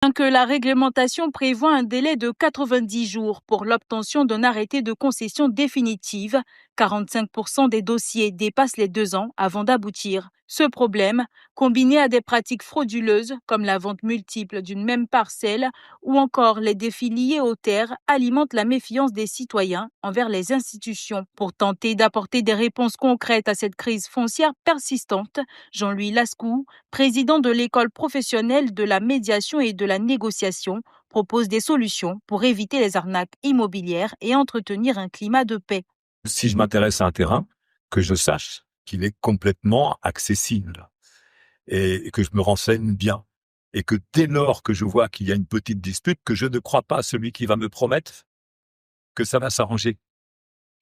Bien que la réglementation prévoit un délai de 90 jours pour l'obtention d'un arrêté de concession définitive, 45% des dossiers dépassent les 2 ans avant d'aboutir. Ce problème, combiné à des pratiques frauduleuses comme la vente multiple d'une même parcelle ou encore les défis liés aux terres, alimente la méfiance des citoyens envers les institutions. Pour tenter d'apporter des réponses concrètes à cette crise foncière persistante, Jean-Louis Lascou, président de l'école professionnelle de la médiation et de la négociation, propose des solutions pour éviter les arnaques immobilières et entretenir un climat de paix. Si je m'intéresse à un terrain, que je sache qu'il est complètement accessible et que je me renseigne bien. Et que dès lors que je vois qu'il y a une petite dispute, que je ne crois pas à celui qui va me promettre que ça va s'arranger.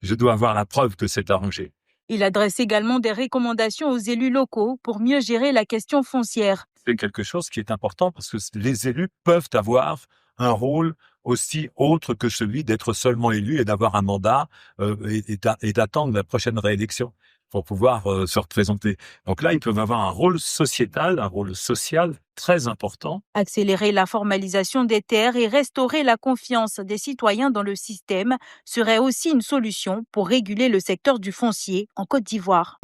Je dois avoir la preuve que c'est arrangé. Il adresse également des recommandations aux élus locaux pour mieux gérer la question foncière. C'est quelque chose qui est important parce que les élus peuvent avoir un rôle aussi autre que celui d'être seulement élu et d'avoir un mandat et d'attendre la prochaine réélection pour pouvoir se représenter. Donc là, ils peuvent avoir un rôle sociétal, un rôle social très important. Accélérer la formalisation des terres et restaurer la confiance des citoyens dans le système serait aussi une solution pour réguler le secteur du foncier en Côte d'Ivoire.